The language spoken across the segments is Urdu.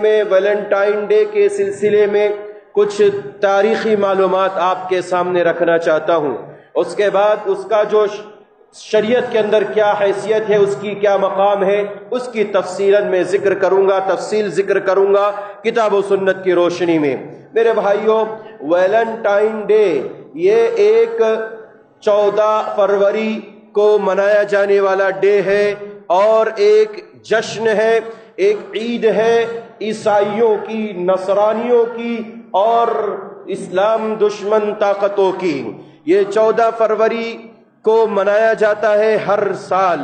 میں ویلنٹائن ڈے کے سلسلے میں کچھ تاریخی معلومات آپ کے سامنے رکھنا چاہتا ہوں. اس کے بعد اس کا جو شریعت کے اندر کیا حیثیت ہے، اس کی کیا مقام ہے، اس کی تفصیلاً میں ذکر کروں گا کتاب و سنت کی روشنی میں. میرے بھائیوں، ویلنٹائن ڈے یہ ایک 14 فروری کو منایا جانے والا ڈے ہے اور ایک جشن ہے، ایک عید ہے عیسائیوں کی، نصرانیوں کی اور اسلام دشمن طاقتوں کی. یہ 14 فروری کو منایا جاتا ہے ہر سال.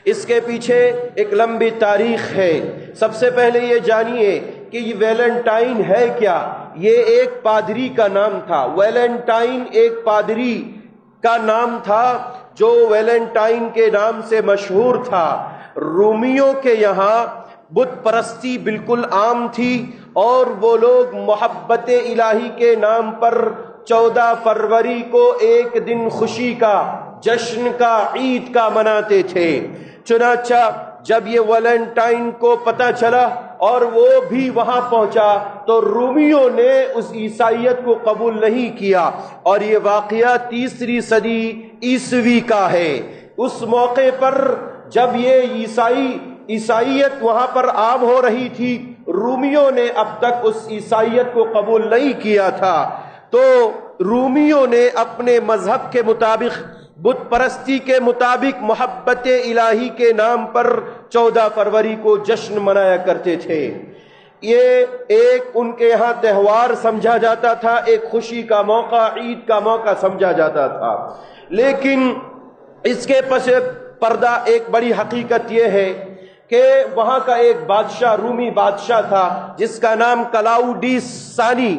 اس کے پیچھے ایک لمبی تاریخ ہے. سب سے پہلے یہ جانیے کہ یہ ویلنٹائن ہے کیا. یہ ایک پادری کا نام تھا. ویلنٹائن ایک پادری کا نام تھا جو ویلنٹائن کے نام سے مشہور تھا. رومیوں کے یہاں بت پرستی بالکل عام تھی اور وہ لوگ محبت الہی کے نام پر 14 فروری کو ایک دن خوشی کا، جشن کا، عید کا مناتے تھے. چنانچہ جب یہ ویلنٹائن کو پتہ چلا اور وہ بھی وہاں پہنچا تو رومیوں نے اس عیسائیت کو قبول نہیں کیا، اور یہ واقعہ 3 صدی عیسوی کا ہے. اس موقع پر جب یہ عیسائیت وہاں پر عام ہو رہی تھی، رومیوں نے اب تک اس عیسائیت کو قبول نہیں کیا تھا، تو رومیوں نے اپنے مذہب کے مطابق، بت پرستی کے مطابق، محبت الہی کے نام پر 14 فروری کو جشن منایا کرتے تھے. یہ ایک ان کے ہاں تہوار سمجھا جاتا تھا، ایک خوشی کا موقع، عید کا موقع سمجھا جاتا تھا. لیکن اس کے پس پردہ ایک بڑی حقیقت یہ ہے کہ وہاں کا ایک بادشاہ، رومی بادشاہ تھا جس کا نام کلاؤڈیس ثانی.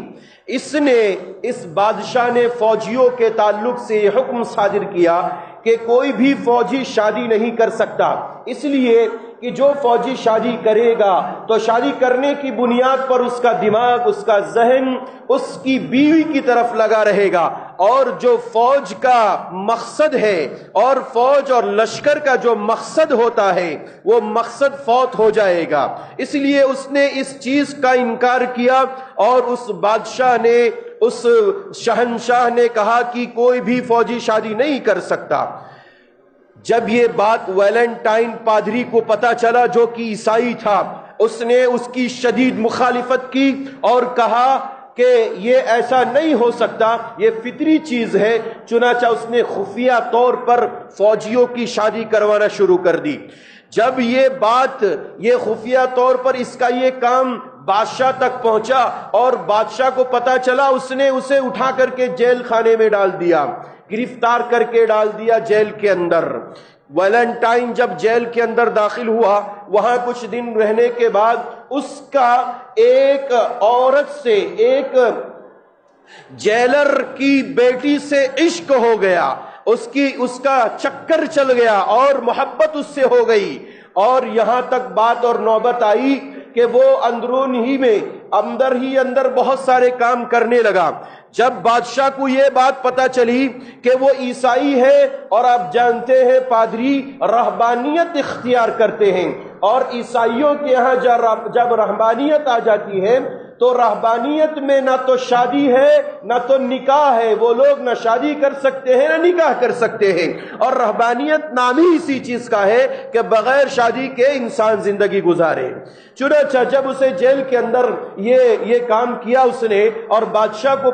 اس بادشاہ نے فوجیوں کے تعلق سے یہ حکم صادر کیا کہ کوئی بھی فوجی شادی نہیں کر سکتا، اس لیے کہ جو فوجی شادی کرے گا تو شادی کرنے کی بنیاد پر اس کا دماغ، اس کا ذہن اس کی بیوی کی طرف لگا رہے گا، اور جو فوج کا مقصد ہے اور فوج اور لشکر کا جو مقصد ہوتا ہے وہ مقصد فوت ہو جائے گا. اس لیے اس نے اس چیز کا انکار کیا اور اس بادشاہ نے، اس شہنشاہ نے کہا کہ کوئی بھی فوجی شادی نہیں کر سکتا. جب یہ بات ویلنٹائن پادری کو پتا چلا جو کہ عیسائی تھا، اس نے اس کی شدید مخالفت کی اور کہا کہ یہ ایسا نہیں ہو سکتا، یہ فطری چیز ہے. چنانچہ اس نے خفیہ طور پر فوجیوں کی شادی کروانا شروع کر دی. جب یہ خفیہ طور پر اس کا یہ کام بادشاہ تک پہنچا اور بادشاہ کو پتا چلا، اس نے اسے اٹھا کر کے جیل خانے میں ڈال دیا، گرفتار کر کے ڈال دیا جیل کے اندر. ویلنٹائن جب جیل کے اندر داخل ہوا، وہاں کچھ دن رہنے کے بعد اس کا ایک عورت سے، ایک جیلر کی بیٹی سے عشق ہو گیا، اس کا چکر چل گیا اور محبت اس سے ہو گئی. اور یہاں تک بات اور نوبت آئی کہ وہ اندر ہی اندر بہت سارے کام کرنے لگا. جب بادشاہ کو یہ بات پتا چلی کہ وہ عیسائی ہے، اور آپ جانتے ہیں پادری رہبانیت اختیار کرتے ہیں، اور عیسائیوں کے ہاں جب رہبانیت آ جاتی ہے تو رہبانیت میں نہ تو شادی ہے نہ تو نکاح ہے. وہ لوگ نہ شادی کر سکتے ہیں نہ نکاح کر سکتے ہیں، اور رہبانیت نام ہی اسی چیز کا ہے کہ بغیر شادی کے انسان زندگی گزارے. چنانچہ جب اسے جیل کے اندر یہ کام کیا اس نے، اور بادشاہ کو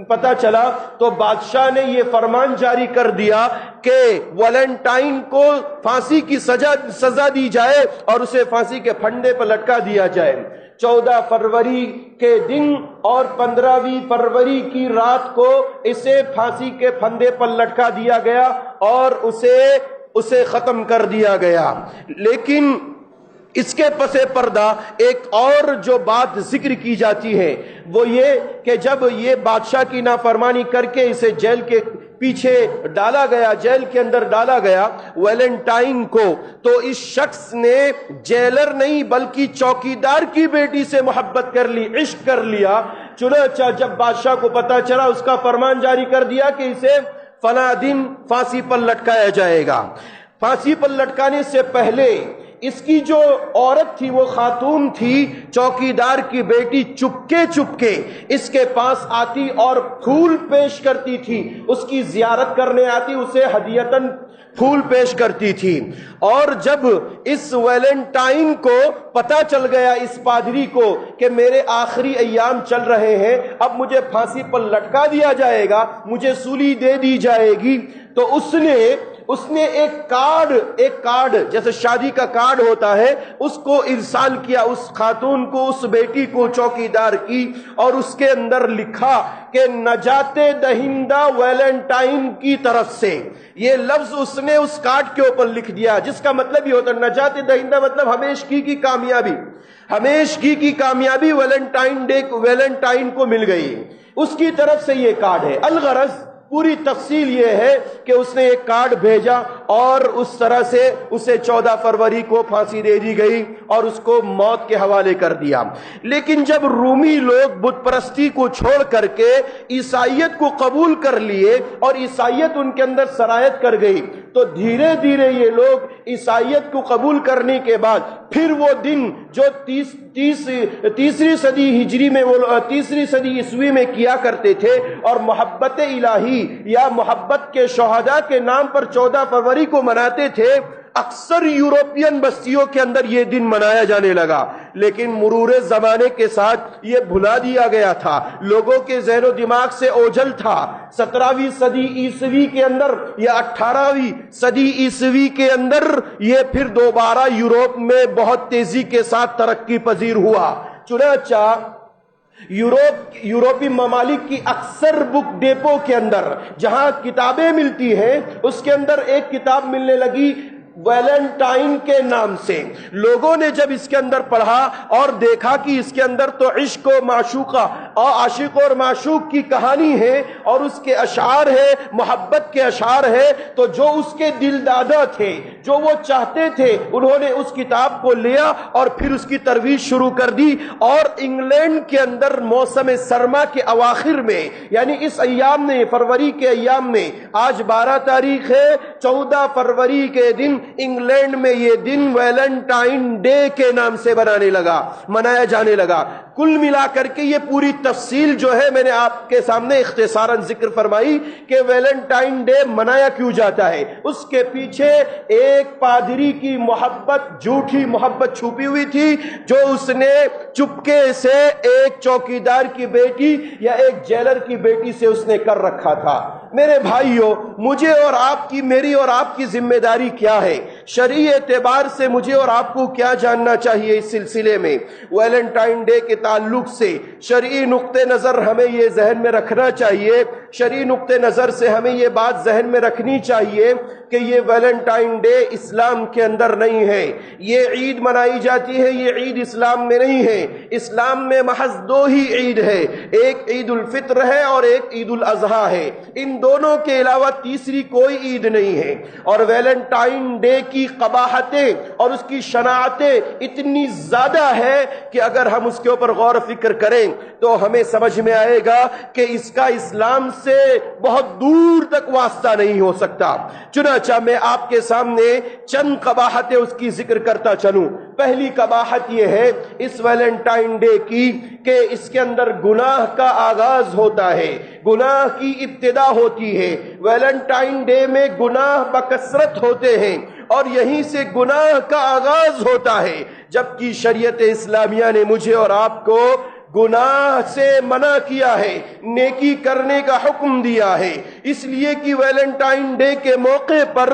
پتا چلا، تو بادشاہ نے یہ فرمان جاری کر دیا کہ ویلنٹائن کو پھانسی کی سزا دی جائے اور اسے پھانسی کے پھندے پر لٹکا دیا جائے. 14 فروری کے دن اور 15 فروری کی رات کو اسے پھانسی کے پھندے پر لٹکا دیا گیا اور اسے ختم کر دیا گیا. لیکن اس کے پس پردہ ایک اور جو بات ذکر کی جاتی ہے وہ یہ کہ جب یہ بادشاہ کی نافرمانی کر کے اسے جیل کے پیچھے ڈالا گیا، جیل کے اندر ڈالا گیا ویلنٹائن کو، تو اس شخص نے جیلر نہیں بلکہ چوکیدار کی بیٹی سے محبت کر لی، عشق کر لیا. چنانچہ جب بادشاہ کو پتا چلا، اس کا فرمان جاری کر دیا کہ اسے فلاں دن پھانسی پر لٹکایا جائے گا. پھانسی پر لٹکانے سے پہلے اس کی جو عورت تھی وہ خاتون تھی، چوکیدار کی بیٹی، چپکے چپکے اس کے پاس آتی اور پھول پیش کرتی تھی، اس کی زیارت کرنے آتی، اسے ہدیتاً پھول پیش کرتی تھی۔ اور جب اس ویلنٹائن کو پتہ چل گیا، اس پادری کو، کہ میرے آخری ایام چل رہے ہیں، اب مجھے پھانسی پر لٹکا دیا جائے گا، مجھے سولی دے دی جائے گی، تو اس نے ایک کارڈ جیسے شادی کا کارڈ ہوتا ہے، اس کو ارسال کیا اس خاتون کو، اس بیٹی کو، چوکیدار کی، اور اس کے اندر لکھا کہ نجات دہندہ ویلنٹائن کی طرف سے۔ یہ لفظ اس نے اس کارڈ کے اوپر لکھ دیا، جس کا مطلب یہ ہوتا ہے نجات دہندہ مطلب ہمیشگی کی کامیابی، ہمیشگی کی کامیابی ویلنٹائن کو مل گئی، اس کی طرف سے یہ کارڈ ہے۔ الغرض پوری تفصیل یہ ہے کہ اس نے ایک کارڈ بھیجا اور اس طرح سے اسے 14 فروری کو پھانسی دے دی گئی اور اس کو موت کے حوالے کر دیا۔ لیکن جب رومی لوگ بت پرستی کو چھوڑ کر کے عیسائیت کو قبول کر لیے اور عیسائیت ان کے اندر سرایت کر گئی، تو دھیرے دھیرے یہ لوگ عیسائیت کو قبول کرنے کے بعد پھر وہ دن جو تیسری صدی ہجری میں، تیسری صدی عیسوی میں کیا کرتے تھے، اور محبت الہی یا محبت کے شہداء کے نام پر 14 فروری کو مناتے تھے، اکثر یورپین بستیوں کے اندر یہ دن منایا جانے لگا۔ لیکن مرور زمانے کے ساتھ یہ بھلا دیا گیا تھا، لوگوں کے ذہن و دماغ سے اوجھل تھا۔ 17ویں صدی عیسوی کے اندر یا 18ویں صدی عیسوی کے اندر یہ پھر دوبارہ یورپ میں بہت تیزی کے ساتھ ترقی پذیر ہوا۔ چنانچہ یورپی ممالک کی اکثر بک ڈیپو کے اندر جہاں کتابیں ملتی ہیں، اس کے اندر ایک کتاب ملنے لگی ویلنٹائن کے نام سے۔ لوگوں نے جب اس کے اندر پڑھا اور دیکھا کہ اس کے اندر تو عشق و معشوقہ اور عاشق اور معشوق کی کہانی ہے اور اس کے اشعار ہے، محبت کے اشعار ہے، تو جو اس کے دل دادا تھے، جو وہ چاہتے تھے، انہوں نے اس کتاب کو لیا اور پھر اس کی ترویج شروع کر دی۔ اور انگلینڈ کے اندر موسم سرما کے اواخر میں، یعنی اس ایام میں، فروری کے ایام میں، آج 12 تاریخ ہے، 14 فروری کے دن انگلینڈ میں یہ دن ویلنٹائن ڈے کے نام سے منایا جانے لگا۔ کل ملا کر کے یہ پوری تفصیل جو ہے میں نے آپ کے سامنے اختصاراً ذکر فرمائی کہ ویلنٹائن ڈے منایا کیوں جاتا ہے۔ اس کے پیچھے ایک پادری کی محبت، جھوٹی محبت چھپی ہوئی تھی، جو اس نے چپکے سے ایک چوکیدار کی بیٹی یا ایک جیلر کی بیٹی سے اس نے کر رکھا تھا۔ میرے بھائیوں، مجھے اور آپ کی، میری اور آپ کی ذمہ داری کیا ہے؟ شرعی اعتبار سے مجھے اور آپ کو کیا جاننا چاہیے اس سلسلے میں؟ ویلنٹائن ڈے کے تعلق سے شرعی نقطہ نظر ہمیں یہ ذہن میں رکھنا چاہیے، شرعی نقطہ نظر سے ہمیں یہ بات ذہن میں رکھنی چاہیے کہ یہ ویلنٹائن ڈے اسلام کے اندر نہیں ہے۔ یہ عید منائی جاتی ہے، یہ عید اسلام میں نہیں ہے۔ اسلام میں محض 2 ہی عید ہے، ایک عید الفطر ہے اور ایک عید الاضحیٰ ہے۔ ان دونوں کے علاوہ تیسری کوئی عید نہیں ہے۔ اور ویلنٹائن ڈے کی قباحتیں اور اس کی شناعتیں اتنی زیادہ ہے کہ اگر ہم اس کے اوپر غور و فکر کریں تو ہمیں سمجھ میں آئے گا کہ اس کا اسلام سے بہت دور تک واسطہ نہیں ہو سکتا۔ چنانچہ میں آپ کے سامنے چند قباحتیں اس کی ذکر کرتا چلوں۔ پہلی قباحت یہ ہے اس ویلنٹائن ڈے کی کہ اس کے اندر گناہ کا آغاز ہوتا ہے، گناہ کی ابتدا ہوتی ہے۔ ویلنٹائن ڈے میں گناہ بکثرت ہوتے ہیں اور یہیں سے گناہ کا آغاز ہوتا ہے، جبکہ شریعت اسلامیہ نے مجھے اور آپ کو گناہ سے منع کیا ہے، نیکی کرنے کا حکم دیا ہے۔ اس لیے کہ ویلنٹائن ڈے کے موقع پر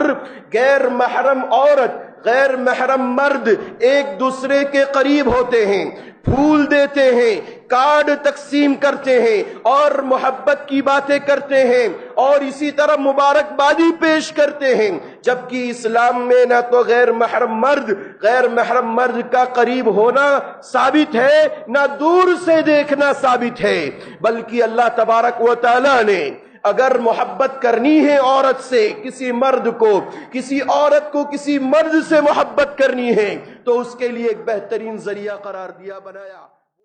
غیر محرم عورت، غیر محرم مرد ایک دوسرے کے قریب ہوتے ہیں، پھول دیتے ہیں، کارڈ تقسیم کرتے ہیں اور محبت کی باتیں کرتے ہیں اور اسی طرح مبارکبادی پیش کرتے ہیں، جبکہ اسلام میں نہ تو غیر محرم مرد کا قریب ہونا ثابت ہے، نہ دور سے دیکھنا ثابت ہے، بلکہ اللہ تبارک و تعالی نے اگر محبت کرنی ہے عورت سے، کسی مرد کو، کسی عورت کو کسی مرد سے محبت کرنی ہے تو اس کے لیے ایک بہترین ذریعہ قرار دیا، بنایا۔